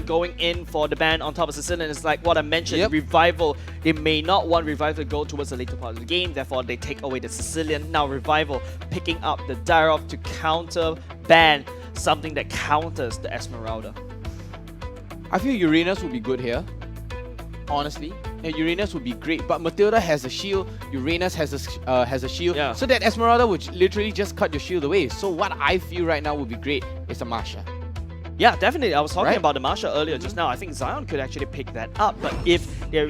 going in for the ban on top of Sicilian. It's like what I mentioned, Revival, they may not want Revival to go towards the later part of the game, therefore they take away the Sicilian. Now Revival picking up the Dirop to counter ban something that counters the Esmeralda. I feel Uranus would be good here, honestly. Uranus would be great, but Matilda has a shield, Uranus has a shield, so that Esmeralda would literally just cut your shield away. So what I feel right now would be great is a Masha. Yeah, definitely. I was talking about the Masha earlier just now. I think Zion could actually pick that up, but if they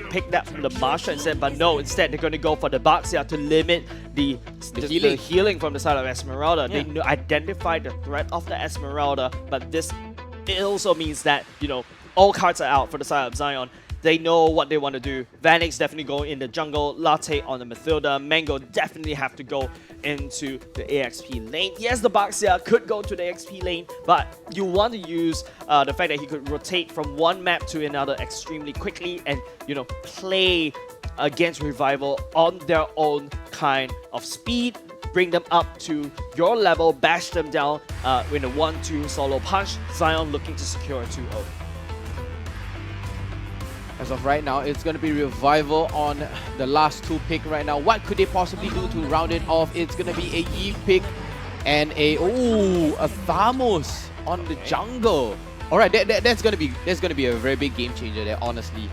pick that from the Masha instead, but no, instead they're going to go for the Baxia to limit the healing from the side of Esmeralda. They identified the threat of the Esmeralda, but this it also means that, you know, all cards are out for the side of Zion. They know what they want to do. Vanix definitely going in the jungle. Latte on the Matilda. Mango definitely have to go into the AXP lane. Yes, the Baxia could go to the AXP lane, but you want to use the fact that he could rotate from one map to another extremely quickly and, you know, play against Revival on their own kind of speed. Bring them up to your level, bash them down in a 1-2 solo punch. Zion looking to secure a 2-0. As of right now, it's going to be Revival on the last 2 pick right now. What could they possibly do to round it off? It's going to be a Eve pick and a Thamos on the jungle. All right, that's going to be a very big game changer there, honestly.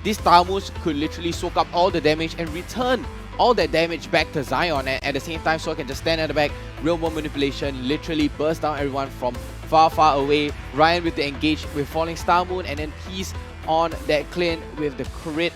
This Thamos could literally soak up all the damage and return all that damage back to Zion, and at the same time, so can just stand at the back, real world manipulation, literally burst down everyone from far, far away. Ryan with the engage with Falling Star Moon, and then Peace on that clean with the crit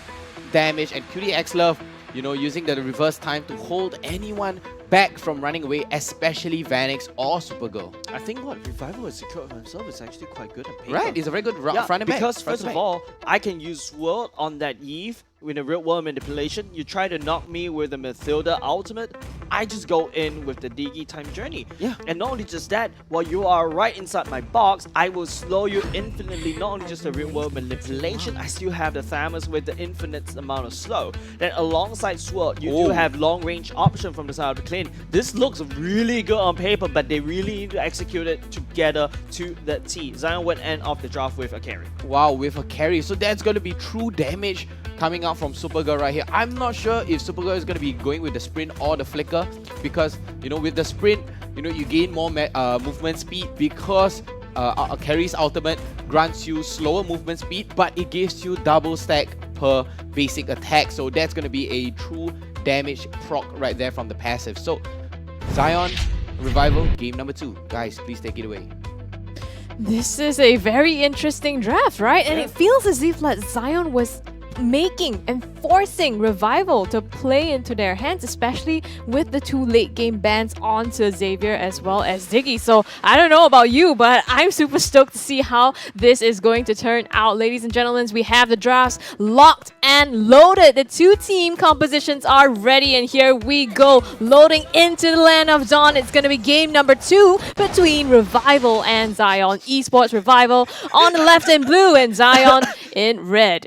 damage, and QDX Love, you know, using the reverse time to hold anyone back from running away, especially Vanix or Supergirl. I think what Revival has secured for himself is actually quite good at paper. Right, it's a very good front and back. Because first of all, I can use Swirled on that Eve with a real world manipulation. You try to knock me with the Matilda ultimate, I just go in with the Digi Time Journey. Yeah. And not only just that, while you are right inside my box, I will slow you infinitely. Not only just the real world manipulation, I still have the Thamus with the infinite amount of slow. Then alongside Swirled, you do have long range option from the side of the clean. This looks really good on paper, but they really need to execute it together to the T. Zion would end off the draft with a carry. Wow, with a carry. So that's going to be true damage coming out from Supergirl right here. I'm not sure if Supergirl is going to be going with the sprint or the flicker, because, you know, with the sprint, you know, you gain more movement speed, because a carry's ultimate grants you slower movement speed, but it gives you double stack per basic attack. So that's going to be a true damage proc right there from the passive. So Zion, Revival, game number 2. Guys, please take it away. This is a very interesting draft, right? And it feels as if like Zion was making and forcing Revival to play into their hands, especially with the 2 late game bans onto Xavier as well as Diggy. So I don't know about you, but I'm super stoked to see how this is going to turn out. Ladies and gentlemen, we have the drafts locked and loaded. The 2 team compositions are ready, and here we go, loading into the land of Dawn. It's going to be game number 2 between Revival and Zion. Esports Revival on the left in blue and Zion in red.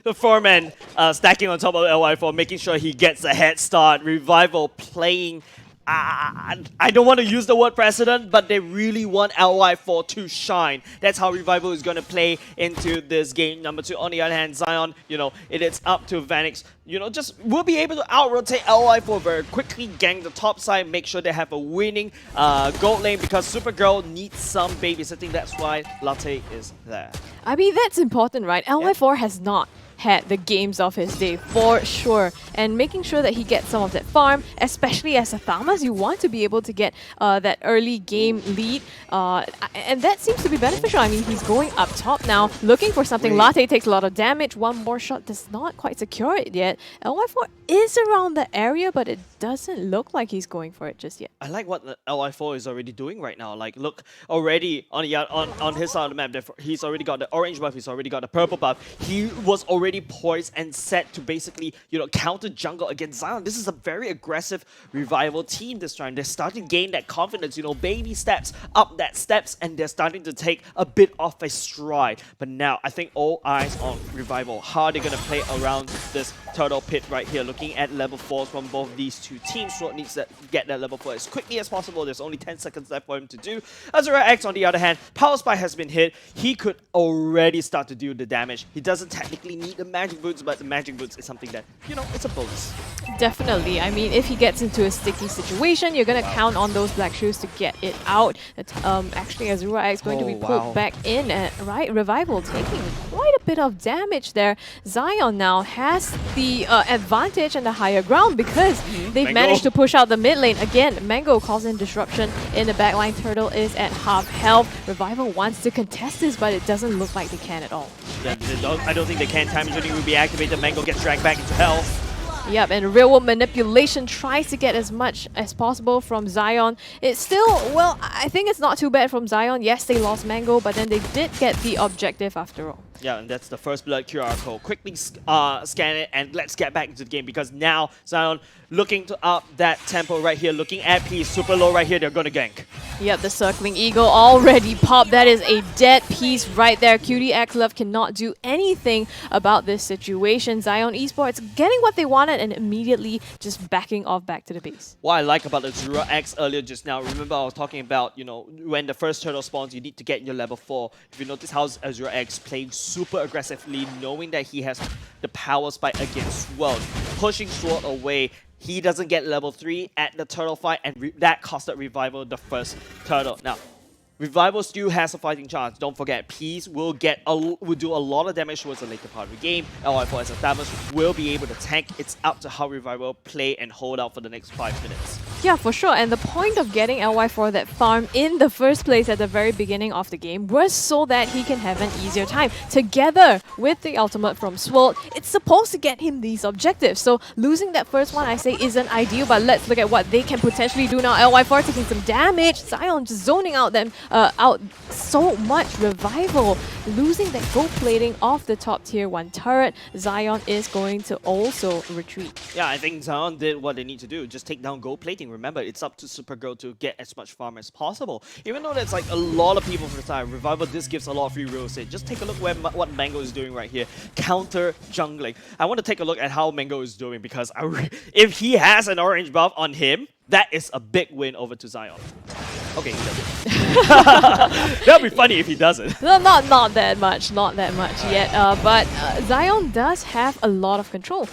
The 4-man stacking on top of LY4, making sure he gets a head start. Revival playing, I don't want to use the word precedent, but they really want LY4 to shine. That's how Revival is going to play into this game number 2. On the other hand, Zion, you know, it's up to Vanix. You know, just will be able to out-rotate LY4 very quickly, gang the top side, make sure they have a winning gold lane, because Supergirl needs some babysitting. That's why Latte is there. I mean, that's important, right? LY4 has not had the games of his day for sure, and making sure that he gets some of that farm, especially as a Thamas, you want to be able to get that early game lead, and that seems to be beneficial. I mean, he's going up top now, looking for something. Latte takes a lot of damage. One more shot does not quite secure it yet. LY4 is around the area, but it doesn't look like he's going for it just yet. I like what the LY4 is already doing right now. Like, look, already on his side of the map, he's already got the orange buff, he's already got the purple buff. He was already already poised and set to basically, counter jungle against Zion. This is a very aggressive Revival team this time. They're starting to gain that confidence, baby steps, up that steps, and they're starting to take a bit of a stride. But now, I think all eyes on Revival. How are they going to play around this turtle pit right here? Looking at level 4s from both these two teams. Swirled needs to get that level 4 as quickly as possible. There's only 10 seconds left for him to do. Azura X, on the other hand, Power Spy has been hit. He could already start to do the damage. He doesn't technically need the magic boots, but the magic boots is something that, it's a bonus. Definitely. I mean, if he gets into a sticky situation, you're going to count on those black shoes to get it out. Actually, Azura X going to be pulled back in, right? Revival taking quite a bit of damage there. Zion now has the advantage and the higher ground because they've managed to push out the mid lane. Again, Mango causing disruption in the backline. Turtle is at half health. Revival wants to contest this, but it doesn't look like they can at all. Yeah, I don't think they can. Time Engineering will be activated. Mango gets dragged back into hell. Yep, and real world manipulation tries to get as much as possible from Zion. It's still, well, I think it's not too bad from Zion. Yes, they lost Mango, but then they did get the objective after all. Yeah, and that's the first blood QR code. Quickly scan it, and let's get back into the game because now Zion looking to up that tempo right here, looking at Peace, super low right here, they're gonna gank. Yep, the circling eagle already popped. That is a dead piece right there. QTX Love cannot do anything about this situation. Zion Esports getting what they wanted and immediately just backing off back to the base. What I like about Azura X earlier just now, remember I was talking about, when the first turtle spawns, you need to get your level 4. If you notice how Azura X playing super aggressively, knowing that he has the power spike against Swirled, pushing Swirled away. He doesn't get level 3 at the turtle fight, and that costed Revival the first turtle. Now, Revival still has a fighting chance. Don't forget, Peace will do a lot of damage towards the later part of the game. LY4 as a Thanos will be able to tank. It's up to how Revival play and hold out for the next 5 minutes. Yeah, for sure. And the point of getting LY4 that farm in the first place at the very beginning of the game was so that he can have an easier time. Together with the ultimate from Swirled, it's supposed to get him these objectives. So losing that first one, I say, isn't ideal, but let's look at what they can potentially do now. LY4 taking some damage. Zion just zoning out them out so much. Revival losing that gold plating off the top tier 1 turret. Zion is going to also retreat. Yeah, I think Zion did what they need to do. Just take down gold plating. Remember, it's up to SUPERGIRL to get as much farm as possible. Even though there's like a lot of people for the time, Revival, this gives a lot of free real estate. Just take a look what Mango is doing right here. Counter jungling. I want to take a look at how Mango is doing because if he has an orange buff on him, that is a big win over to Zion. Okay, he doesn't. That'd be funny if he doesn't. No, not that much yet. But Zion does have a lot of control.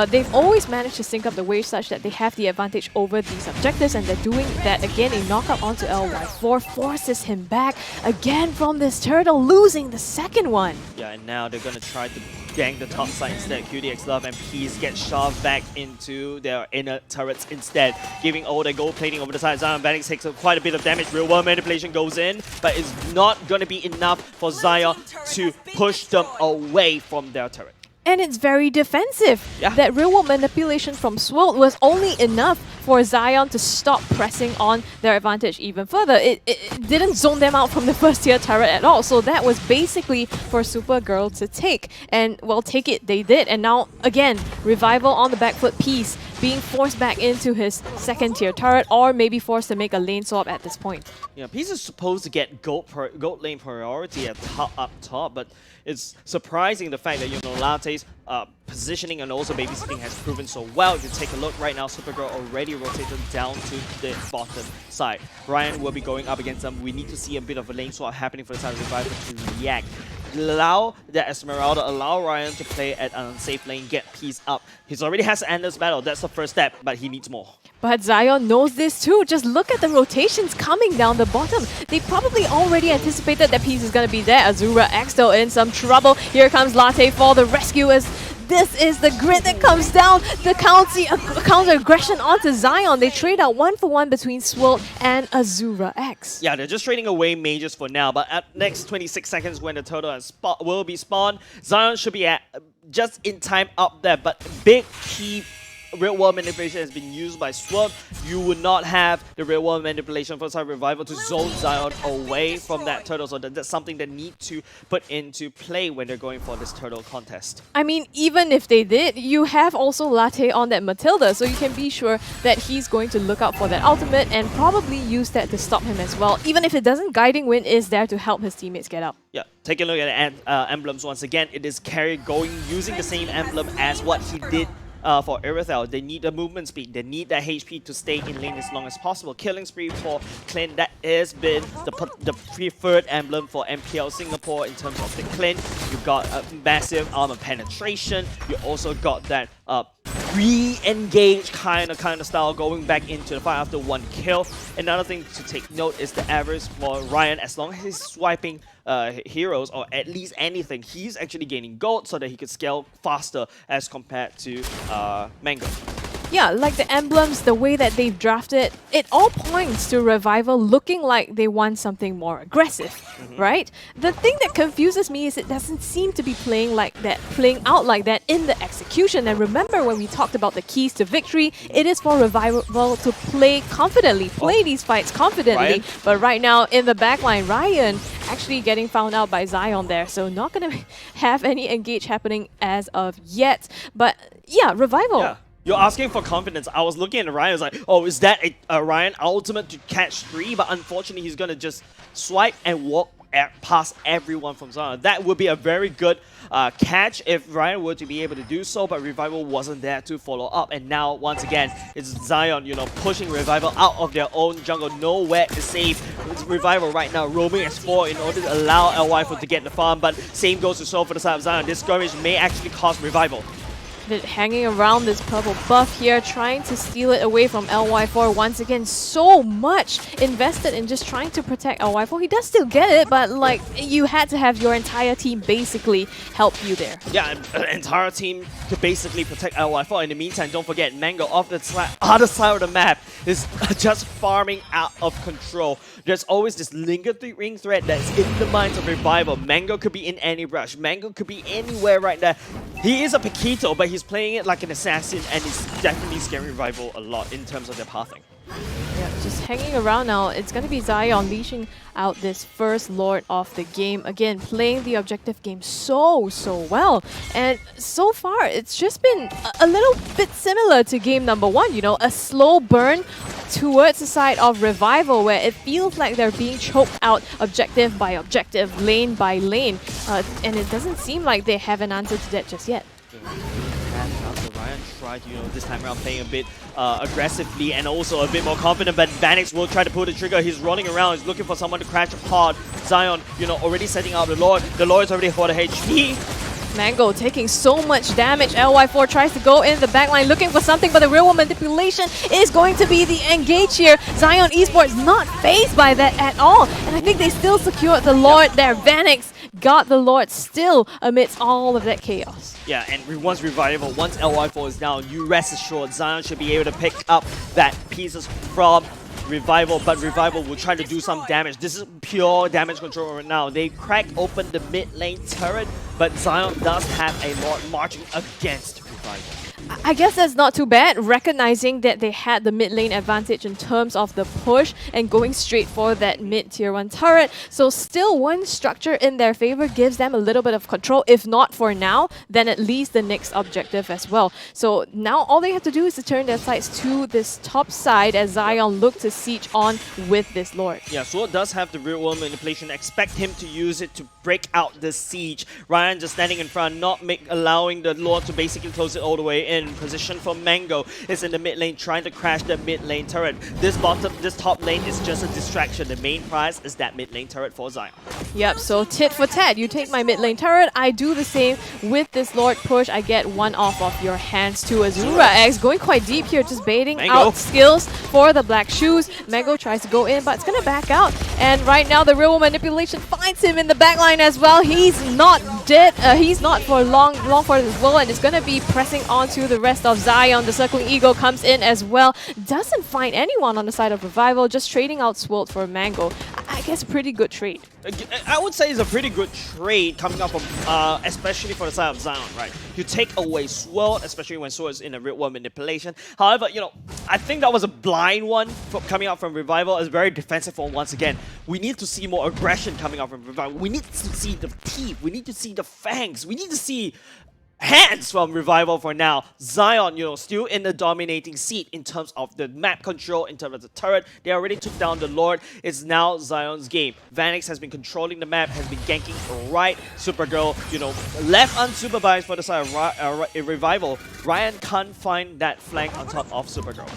They've always managed to sync up the wave such that they have the advantage over these objectives, and they're doing that again. A knockup onto LY4 forces him back again from this turtle, losing the second one. Yeah, and now they're gonna try to gank the top side instead. QTX Love and Peace get shoved back into their inner turrets instead, giving all their gold plating over the side. Zion Vanix takes quite a bit of damage. Real world manipulation goes in, but it's not going to be enough for Zion to push them away from their turret. And it's very defensive. Yeah. That real world manipulation from Swirled was only enough for Zion to stop pressing on their advantage even further. It didn't zone them out from the first tier turret at all. So that was basically for SUPERGIRL to take. And well, take it, they did. And now, again, Revival on the back foot. Peace being forced back into his second tier turret, or maybe forced to make a lane swap at this point. Yeah, Peace is supposed to get gold lane priority up top, but it's surprising the fact that, Latte's positioning and also babysitting has proven so well. If you take a look right now, SUPERGIRL already rotated down to the bottom side. Ryan will be going up against them. We need to see a bit of a lane swap happening for the side of Revival to react. Allow the Esmeralda, allow Ryan to play at an unsafe lane, get Peace up. He's already has an endless battle. That's the first step, but he needs more. But Zion knows this too. Just look at the rotations coming down the bottom. They probably already anticipated that Peace is going to be there. Azura X still in some trouble. Here comes Latte for the rescue as this is the grid that comes down. The counter aggression onto Zion. They trade out 1-for-1 between Swirled and Azura X. Yeah, they're just trading away mages for now, but at next 26 seconds when the turtle will be spawned, Zion should be at just in time up there, but big key real world manipulation has been used by Swirled, you would not have the real world manipulation for side revival to zone Zion away from that turtle. So that's something they need to put into play when they're going for this turtle contest. I mean, even if they did, you have also Latte on that Matilda, so you can be sure that he's going to look out for that ultimate and probably use that to stop him as well. Even if it doesn't, Guiding Wind is there to help his teammates get up. Yeah, take a look at the emblems once again. It is Carry going using the same emblem as what he did for RVL. They need the movement speed, they need that HP to stay in lane as long as possible. Killing spree for Clint, that has been the preferred emblem for MPL Singapore in terms of the Clint. You've got a massive armor penetration, you also got that re-engage kind of style going back into the fight after one kill. Another thing to take note is the average for Ryan. As long as he's swiping heroes or at least anything, he's actually gaining gold so that he could scale faster as compared to Mango. Yeah, like the emblems, the way that they've drafted, it all points to Revival looking like they want something more aggressive, right? The thing that confuses me is it doesn't seem to be playing out like that in the execution. And remember when we talked about the keys to victory, it is for Revival to play confidently, play these fights confidently. Ryan? But right now in the backline, Ryan actually getting found out by Zion there, so not gonna have any engage happening as of yet. But yeah, Revival. Yeah. You're asking for confidence. I was looking at Ryan, I was like, oh, is that a Ryan ultimate to catch 3? But unfortunately, he's going to just swipe and walk past everyone from Zion. That would be a very good catch if Ryan were to be able to do so, but Revival wasn't there to follow up. And now, once again, it's Zion, you know, pushing Revival out of their own jungle. Nowhere to save. It's Revival right now roaming as 4 in order to allow LY4 to get the farm, but same goes to so for the side of Zion. This skirmish may actually cost Revival. Hanging around this purple buff here, trying to steal it away from LY4 once again. So much invested in just trying to protect LY4. He does still get it, but like you had to have your entire team basically help you there. Yeah, an entire team to basically protect LY4. In the meantime, don't forget, Mango off the other side of the map is just farming out of control. There's always this lingering threat that's in the minds of Revival. Mango could be in any brush. Mango could be anywhere right there. He is a Paquito, but he's playing it like an assassin, and it's definitely scaring Revival a lot in terms of their pathing. Yeah, just hanging around now. It's going to be Zion leashing out this first Lord of the game. Again, playing the objective game so well. And so far, it's just been a little bit similar to game number 1. You know, a slow burn towards the side of Revival where it feels like they're being choked out objective by objective, lane by lane. And it doesn't seem like they have an answer to that just yet. Ryan tried, you know, this time around playing a bit aggressively and also a bit more confident, but Vanix will try to pull the trigger. He's running around, he's looking for someone to crash apart. Zion, you know, already setting up the Lord. The Lord is already for the HP. Mango taking so much damage. LY4 tries to go in the backline looking for something, but the real world manipulation is going to be the engage here. Zion Esports not phased by that at all. And I think they still secured the Lord there. Vanix got the Lord still amidst all of that chaos. Yeah, and once LY4 is down, you rest assured Zion should be able to pick up that pieces from Revival, but Revival will try to do some damage. This is pure damage control right now. They crack open the mid lane turret, but Zion does have a Lord marching against Revival. I guess that's not too bad, recognizing that they had the mid lane advantage in terms of the push and going straight for that mid tier 1 turret. So still one structure in their favor gives them a little bit of control. If not for now, then at least the next objective as well. So now all they have to do is to turn their sights to this top side as Zion look to siege on with this Lord. Yeah, Swirled does have the real world manipulation. Expect him to use it to break out the siege. Ryan just standing in front, not allowing the Lord to basically close it all the way in. Position for Mango is in the mid lane trying to crash the mid lane turret. This top lane is just a distraction. The main prize is that mid lane turret for Zion. Yep, so tit for tat. You take my mid lane turret, I do the same with this Lord push. I get one off of your hands too. Azura X going quite deep here, just baiting out skills for the black shoes. Mango tries to go in, but it's gonna back out. And right now the real world manipulation finds him in the backline as well. He's not dead. He's not for long for as well, and it's gonna be pressing onto the rest of Zion. The circling eagle comes in as well. Doesn't find anyone on the side of Revival, just trading out Swirled for Mango. I guess, pretty good trade. I would say it's a pretty good trade coming up from, especially for the side of Zion, right? You take away Swirled, especially when Swirled is in a real-world manipulation. However, you know, I think that was a blind one coming out from Revival. It's very defensive one once again. We need to see more aggression coming out from Revival. We need to see the teeth. We need to see the fangs. We need to see hands from Revival for now. Zion, you know, still in the dominating seat in terms of the map control, in terms of the turret. They already took down the Lord. It's now Zion's game. Vanix has been controlling the map, has been ganking right. SUPERGIRL, you know, left unsupervised for the side of Revival. Ryan can't find that flank on top of SUPERGIRL.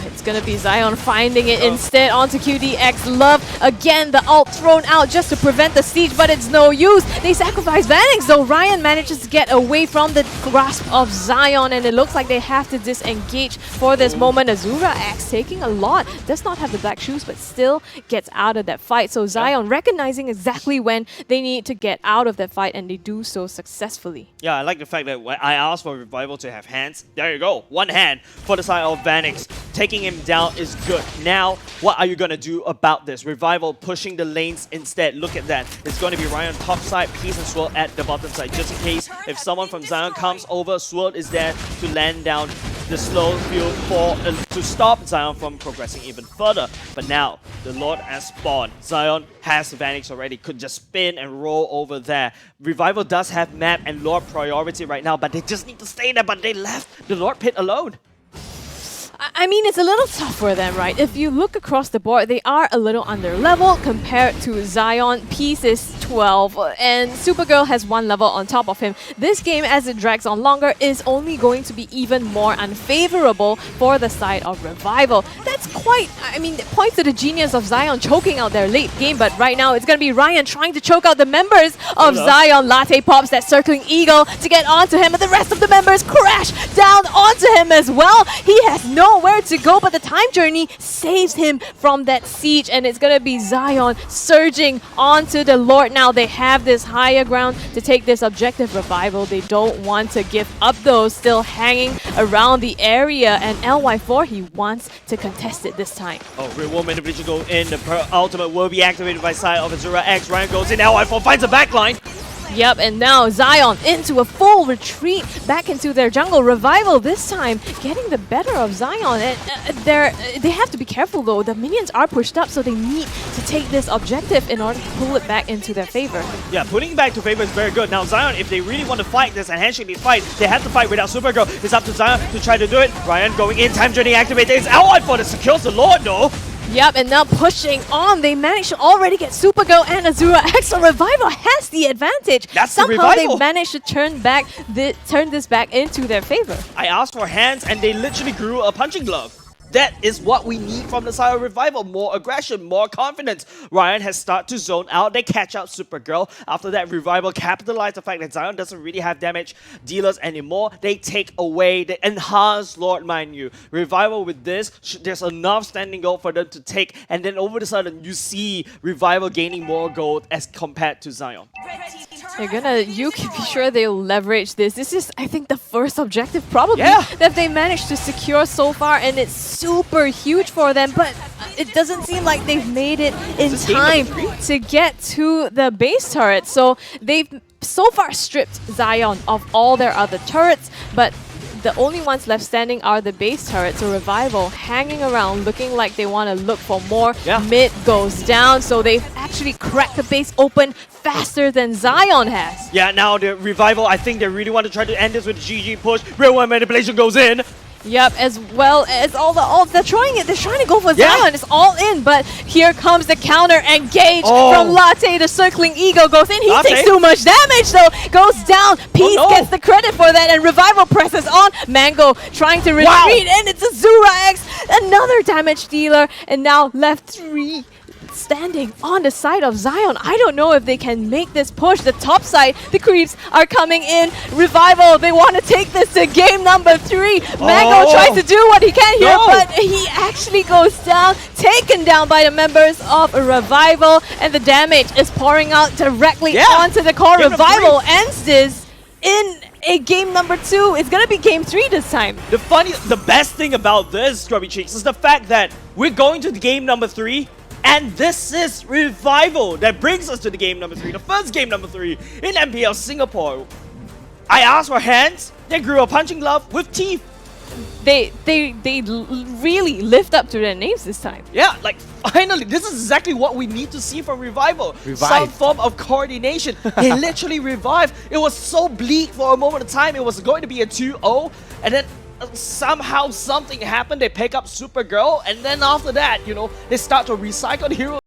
It's gonna be Zion finding it instead onto QDX. Love again, the ult thrown out just to prevent the siege, but it's no use. They sacrifice Vanix, though. Ryan manages to get away from the grasp of Zion, and it looks like they have to disengage for this moment. Azura X taking a lot, does not have the black shoes, but still gets out of that fight. So Zion recognizing exactly when they need to get out of that fight, and they do so successfully. Yeah, I like the fact that when I asked for Revival to have hands, there you go, one hand for the side of Vanix. Taking him down is good. Now, what are you going to do about this? Revival pushing the lanes instead. Look at that. It's going to be Ryan top side, Peace and Swirled at the bottom side. Just in case if someone from Zion comes over, Swirled is there to land down the slow field for to stop Zion from progressing even further. But now, the Lord has spawned. Zion has Vanix already. Could just spin and roll over there. Revival does have map and Lord priority right now, but they just need to stay there. But they left the Lord pit alone. I mean, it's a little tough for them, right? If you look across the board, they are a little under level compared to Zion. Peace is 12, and SUPERGIRL has 1 level on top of him. This game, as it drags on longer, is only going to be even more unfavorable for the side of Revival. That's quite, I mean, it points to the genius of Zion choking out their late game, but right now it's going to be Ryan trying to choke out the members of Zion. Latte pops that circling eagle to get onto him, but the rest of the members crash down onto him as well. He has nowhere to go, but the time journey saves him from that siege, and it's gonna be Zion surging onto the Lord now. They have this higher ground to take this objective. Revival, they don't want to give up though, still hanging around the area, and LY4, he wants to contest it this time. Oh, real manipulation go in. The ultimate will be activated by side of Azura X. Ryan goes in, LY4 finds a backline. Yep, and now Zion into a full retreat back into their jungle. Revival this time getting the better of Zion. And they have to be careful though. The minions are pushed up, so they need to take this objective in order to pull it back into their favor. Yeah, putting it back to favor is very good. Now Zion, if they really want to fight this and handshake this fight, they have to fight without SUPERGIRL. It's up to Zion to try to do it. Ryan going in, time journey activated. It's LY4 that secures the Lord though. Yep, and now pushing on. They managed to already get SUPERGIRL and Azura X, so Revival has the advantage. That's Somehow the they managed to turn this back into their favor. I asked for hands and they literally grew a punching glove. That is what we need from the side of Revival. More aggression, more confidence. Ryan has started to zone out. They catch out SUPERGIRL. After that, Revival capitalized the fact that Zion doesn't really have damage dealers anymore. They take away the enhanced Lord, mind you. Revival with this, there's enough standing gold for them to take. And then over the sudden, you see Revival gaining more gold as compared to Zion. You can be sure they'll leverage this. This is, I think, the first objective probably that they managed to secure so far, and it's super huge for them, but it doesn't seem like they've made it in time to get to the base turret. So they've so far stripped Zion of all their other turrets, but the only ones left standing are the base turrets. So Revival hanging around, looking like they want to look for more. Mid goes down, so they've actually cracked the base open faster than Zion has. Yeah, now the Revival, I think they really want to try to end this with a GG push. Real one manipulation goes in. Yep, as well as all the ults. They're trying it. They're trying to go for Zion. It's all in, but here comes the counter engage from Latte. The circling eagle goes in. He takes too much damage, though. Goes down. Peace gets the credit for that, and Revival presses on. Mango trying to retreat, and it's Azura X, another damage dealer, and now left 3 standing on the side of Zion. I don't know if they can make this push. The top side, the creeps are coming in. Revival, they want to take this to game number 3. Mango tries to do what he can here, but he actually goes down, taken down by the members of Revival, and the damage is pouring out directly onto the core. Revival ends this in a game number 2. It's gonna be game 3 this time. The best thing about this, SCRUBBYCHEEKS, is the fact that we're going to the game number 3 And this is Revival. That brings us to the game number 3, the first game number 3 in MPL Singapore. I asked for hands, they grew a punching glove with teeth. They really lived up to their names this time. Yeah, like finally, this is exactly what we need to see from Revival. Some form of coordination. They literally revived. It was so bleak for a moment of time. It was going to be a 2-0, and then somehow something happened. They pick up SUPERGIRL, and then after that, you know, they start to recycle the hero